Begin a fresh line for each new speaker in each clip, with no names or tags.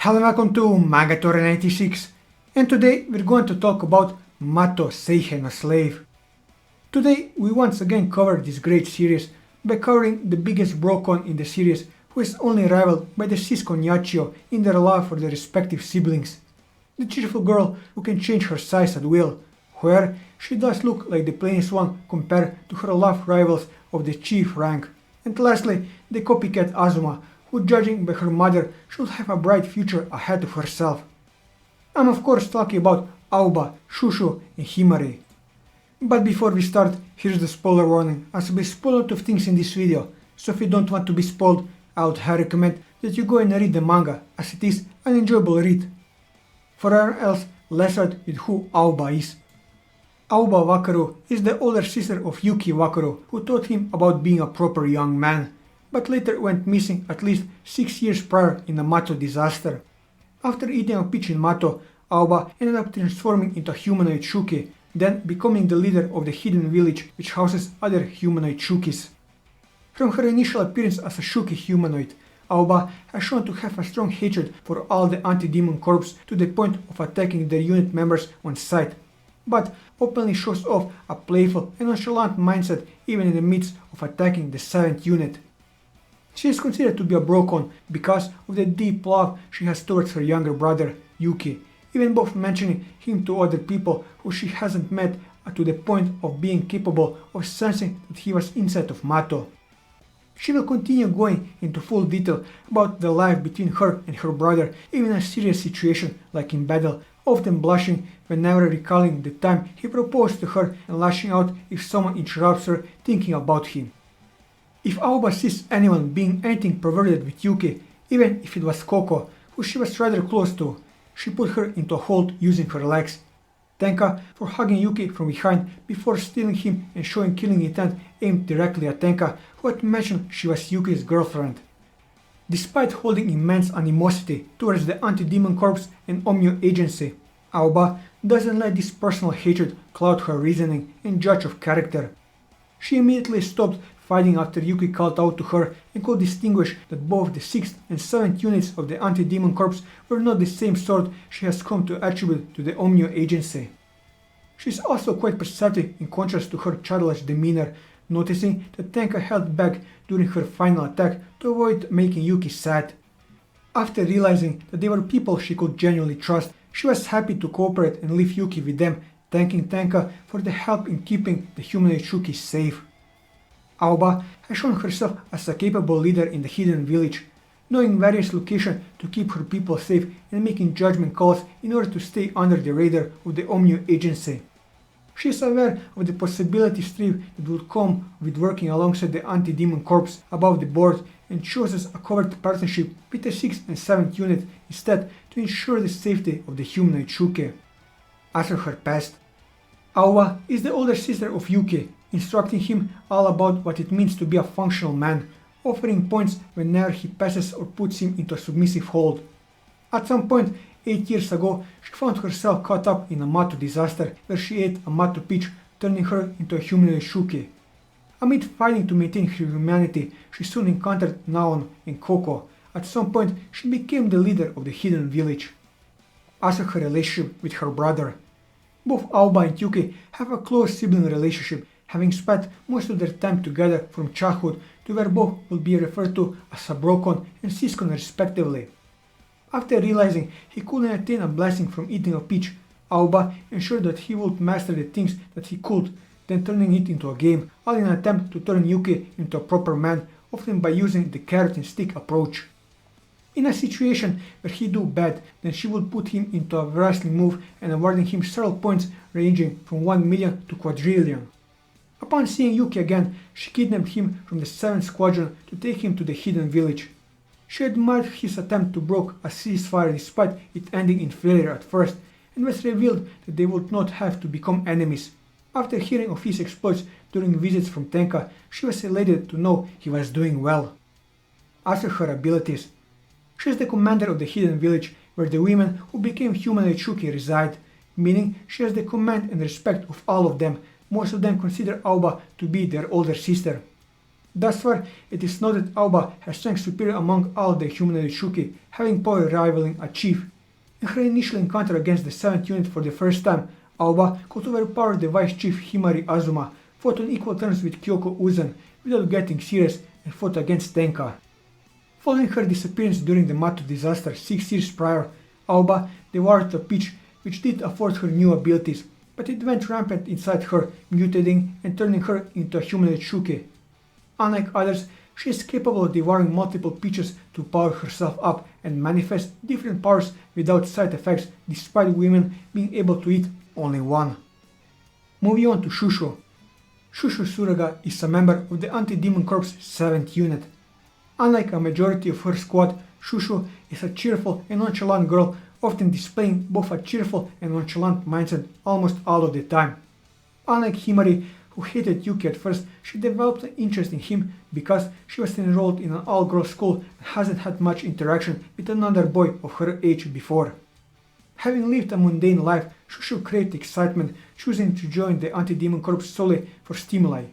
Hello and welcome to Manga 96, and today we're going to talk about Mato Seihei no Slave. Today we once again cover this great series by covering the biggest Brocon in the series, who is only rivaled by the Cisco Nyachio in their love for their respective siblings. The cheerful girl who can change her size at will, where she does look like the plainest one compared to her love rivals of the chief rank. And lastly, the Copycat Azuma, who, judging by her mother, should have a bright future ahead of herself. I'm of course talking about Aoba, Shushu and Himari. But before we start, here's the spoiler warning, as we spoil a lot of things in this video, so if you don't want to be spoiled, I would highly recommend that you go and read the manga, as it is an enjoyable read. For everyone else, let's start with who Aoba is. Aoba Wakura is the older sister of Yuki Wakura, who taught him about being a proper young man, but later went missing at least 6 years prior in a Mato disaster. After eating a peach in Mato, Aoba ended up transforming into a humanoid Shuki, then becoming the leader of the hidden village which houses other humanoid Shukis. From her initial appearance as a Shuki humanoid, Aoba has shown to have a strong hatred for all the anti-demon corps to the point of attacking their unit members on sight, but openly shows off a playful and nonchalant mindset even in the midst of attacking the 7th unit. She is considered to be a Brocon because of the deep love she has towards her younger brother, Yuki, even both mentioning him to other people who she hasn't met to the point of being capable of sensing that he was inside of Mato. She will continue going into full detail about the life between her and her brother, even in a serious situation like in battle, often blushing whenever recalling the time he proposed to her and lashing out if someone interrupts her thinking about him. If Aoba sees anyone being anything perverted with Yuki, even if it was Koko, who she was rather close to, she put her into a hold using her legs. Tenka for hugging Yuki from behind before stealing him and showing killing intent aimed directly at Tenka, who had mentioned she was Yuki's girlfriend. Despite holding immense animosity towards the anti-demon corps and Omyo agency, Aoba doesn't let this personal hatred cloud her reasoning and judge of character. She immediately stopped fighting after Yuki called out to her and could distinguish that both the 6th and 7th units of the anti-demon corps were not the same sort she has come to attribute to the Omyo agency. She is also quite perceptive in contrast to her childish demeanor, noticing that Tenka held back during her final attack to avoid making Yuki sad. After realizing that they were people she could genuinely trust, she was happy to cooperate and leave Yuki with them, thanking Tenka for the help in keeping the humanoid Shuki safe. Aoba has shown herself as a capable leader in the hidden village, knowing various locations to keep her people safe and making judgment calls in order to stay under the radar of the Omyo agency. She is aware of the possibility stream that would come with working alongside the anti-demon corps above the board and chooses a covert partnership with the 6th and 7th unit instead to ensure the safety of the humanoid Shuki. As for her past, Aoba is the older sister of Yuki, instructing him all about what it means to be a functional man, offering points whenever he passes or puts him into a submissive hold. At some point 8 years ago, she found herself caught up in a Mato disaster where she ate a Mato peach, turning her into a humanoid Shuki. Amid fighting to maintain her humanity, she soon encountered Naon and Koko. At some point, she became the leader of the hidden village. As for her relationship with her brother, both Aoba and Yuki have a close sibling relationship, having spent most of their time together from childhood to where both will be referred to as a Brocon and Siskon respectively. After realizing he couldn't attain a blessing from eating a peach, Aoba ensured that he would master the things that he could, then turning it into a game, all in an attempt to turn Yuki into a proper man, often by using the carrot and stick approach. In a situation where he do bad, then she would put him into a wrestling move and awarding him several points ranging from 1 million to quadrillion. Upon seeing Yuki again, she kidnapped him from the 7th Squadron to take him to the hidden village. She admired his attempt to broker a ceasefire despite it ending in failure at first, and was revealed that they would not have to become enemies. After hearing of his exploits during visits from Tenka, she was elated to know he was doing well. As for her abilities, she is the commander of the hidden village where the women who became humanoid Shuki reside, meaning she has the command and respect of all of them. Most of them consider Aoba to be their older sister. Thus far, it is noted Aoba has strength superior among all the humanoid Shuki, having power rivaling a chief. In her initial encounter against the 7th unit for the first time, Aoba could overpower the vice chief Himari Azuma, fought on equal terms with Kyoko Uzan without getting serious, and fought against Tenka. Following her disappearance during the Mato disaster 6 years prior, Aoba devoured a peach which did afford her new abilities, but it went rampant inside her, mutating and turning her into a humanoid Shuki. Unlike others, she is capable of devouring multiple peaches to power herself up and manifest different powers without side effects, despite women being able to eat only one. Moving on to Shushu. Shushu Suruga is a member of the Anti-Demon Corps 7th unit. Unlike a majority of her squad, Shushu is a cheerful and nonchalant girl, often displaying both a cheerful and nonchalant mindset almost all of the time. Unlike Himari, who hated Yuki at first, she developed an interest in him because she was enrolled in an all-girls school and hasn't had much interaction with another boy of her age before. Having lived a mundane life, Shushu craved excitement, choosing to join the Anti-Demon Corps solely for stimuli.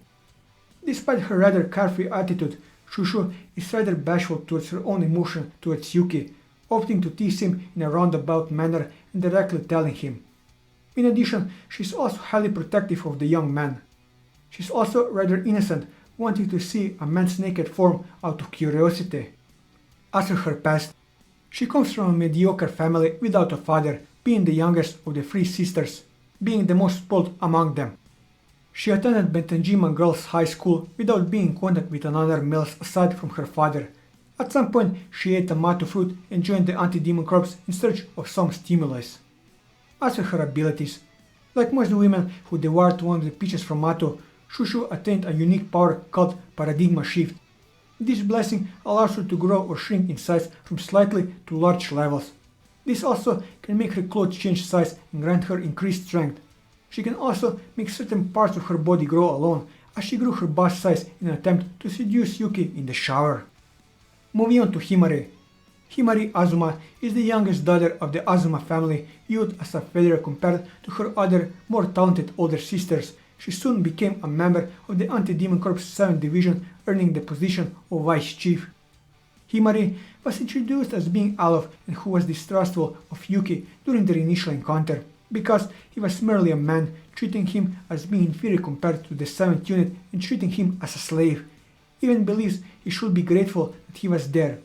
Despite her rather carefree attitude, Shushu is rather bashful towards her own emotion towards Yuki, opting to tease him in a roundabout manner and directly telling him. In addition, she is also highly protective of the young man. She is also rather innocent, wanting to see a man's naked form out of curiosity. As for her past, she comes from a mediocre family without a father, being the youngest of the 3 sisters, being the most spoiled among them. She attended Bentenjima Girls' High School without being in contact with another male aside from her father. At some point, she ate a Mato fruit and joined the Anti-Demon Corps in search of some stimulus. As for her abilities, like most women who devoured one of the peaches from Mato, Shushu attained a unique power called Paradigma Shift. This blessing allows her to grow or shrink in size from slightly to large levels. This also can make her clothes change size and grant her increased strength. She can also make certain parts of her body grow alone, as she grew her bust size in an attempt to seduce Yuki in the shower. Moving on to Himari. Himari Azuma is the youngest daughter of the Azuma family, viewed as a failure compared to her other, more talented older sisters. She soon became a member of the Anti-Demon Corps 7th Division, earning the position of Vice Chief. Himari was introduced as being Alof and who was distrustful of Yuki during their initial encounter, because he was merely a man, treating him as being inferior compared to the 7th unit and treating him as a slave. Even believes he should be grateful that he was there.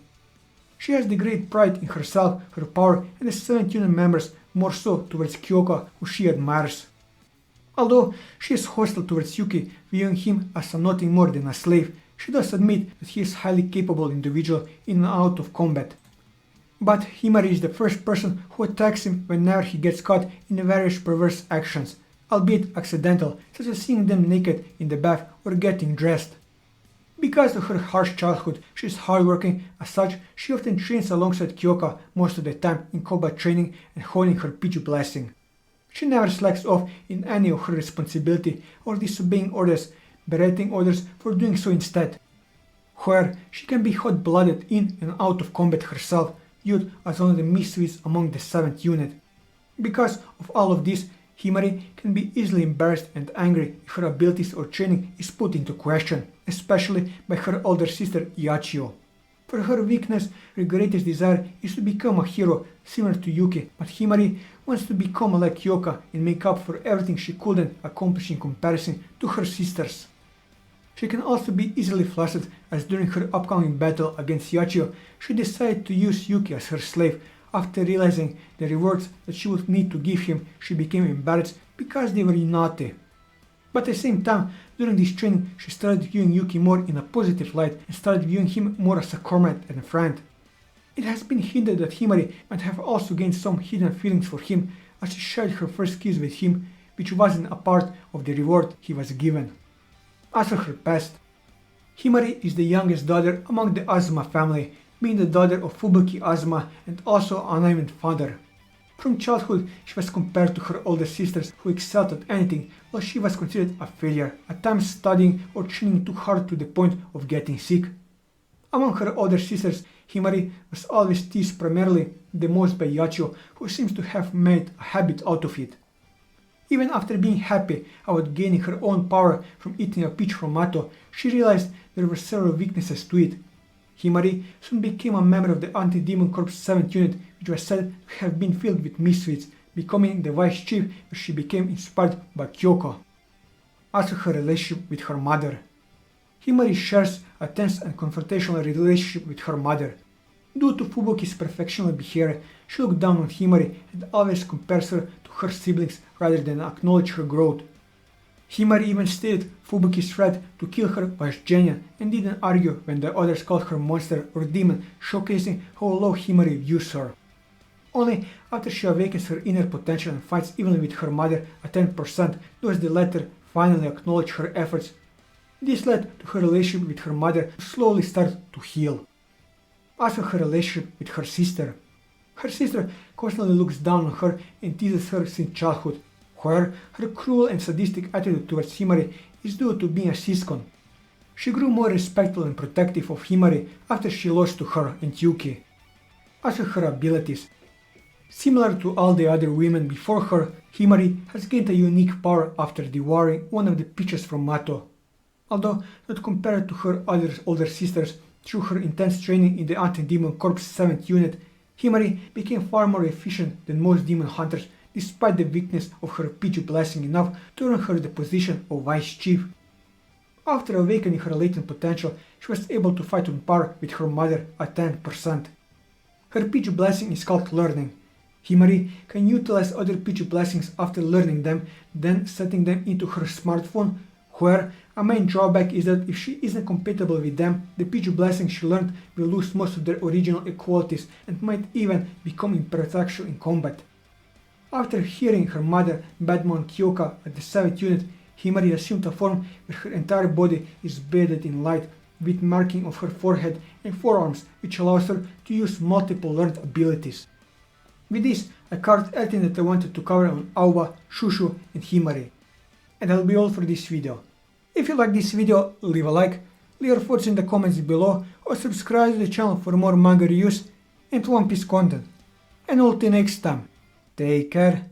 She has the great pride in herself, her power, and the 7th unit members, more so towards Kyoko, who she admires. Although she is hostile towards Yuki, viewing him as nothing more than a slave, she does admit that he is a highly capable individual in and out of combat. But Himari is the first person who attacks him whenever he gets caught in various perverse actions, albeit accidental, such as seeing them naked in the bath or getting dressed. Because of her harsh childhood, she is hardworking. As such, she often trains alongside Kyoko most of the time in combat training and honing her Pichu blessing. She never slacks off in any of her responsibility or disobeying orders, berating others for doing so instead. However, she can be hot-blooded in and out of combat herself, viewed as one of the misfits among the 7th unit. Because of all of this, Himari can be easily embarrassed and angry if her abilities or training is put into question, especially by her older sister Iachio. For her weakness, her greatest desire is to become a hero similar to Yuki, but Himari wants to become like Kyoko and make up for everything she couldn't accomplish in comparison to her sisters. She can also be easily flustered, as during her upcoming battle against Iachio, she decided to use Yuki as her slave. After realizing the rewards that she would need to give him, she became embarrassed because they were naughty. But at the same time, during this training, she started viewing Yuki more in a positive light and started viewing him more as a comrade and a friend. It has been hinted that Himari might have also gained some hidden feelings for him, as she shared her first kiss with him, which wasn't a part of the reward he was given. As for her past, Himari is the youngest daughter among the Azuma family, being the daughter of Fubuki Azuma and also a named father. From childhood, she was compared to her older sisters who excelled at anything, while she was considered a failure, at times studying or training too hard to the point of getting sick. Among her older sisters, Himari was always teased primarily the most by Iachio, who seems to have made a habit out of it. Even after being happy about gaining her own power from eating a peach from Mato, she realized there were several weaknesses to it. Himari soon became a member of the Anti-Demon Corps 7th unit, which was said to have been filled with misfits, becoming the vice chief where she became inspired by Kyoko. Also her relationship with her mother. Himari shares a tense and confrontational relationship with her mother. Due to Fubuki's perfectional behavior, she looked down on Himari and always compares her to her siblings rather than acknowledge her growth. Himari even stated Fubuki's threat to kill her was genuine and didn't argue when the others called her monster or demon, showcasing how low Himari views her. Only after she awakens her inner potential and fights evenly with her mother at 10% does the latter finally acknowledge her efforts. This led to her relationship with her mother to slowly start to heal. Also her relationship with her sister. Her sister constantly looks down on her and teases her since childhood, where her cruel and sadistic attitude towards Himari is due to being a siscon. She grew more respectful and protective of Himari after she lost to her and Yuki. Also her abilities. Similar to all the other women before her, Himari has gained a unique power after devouring one of the peaches from Mato. Although not compared to her other older sisters, through her intense training in the Anti-Demon Corps 7th unit, Himari became far more efficient than most demon hunters, despite the weakness of her Pichu blessing enough to earn her the position of vice chief. After awakening her latent potential, she was able to fight on par with her mother at 10%. Her Pichu blessing is called learning. Himari can utilize other Pichu blessings after learning them, then setting them into her smartphone, where a main drawback is that if she isn't compatible with them, the Pichu blessings she learned will lose most of their original qualities and might even become impractical in combat. After hearing her mother badmouth Kyoka at the 7th unit, Himari assumed a form where her entire body is bathed in light, with marking of her forehead and forearms, which allows her to use multiple learned abilities. With this, I covered everything that I wanted to cover on Aoba, Shushu and Himari. And that'll be all for this video. If you like this video, leave a like, leave your thoughts in the comments below, or subscribe to the channel for more manga reviews and One Piece content. And until next time, take care.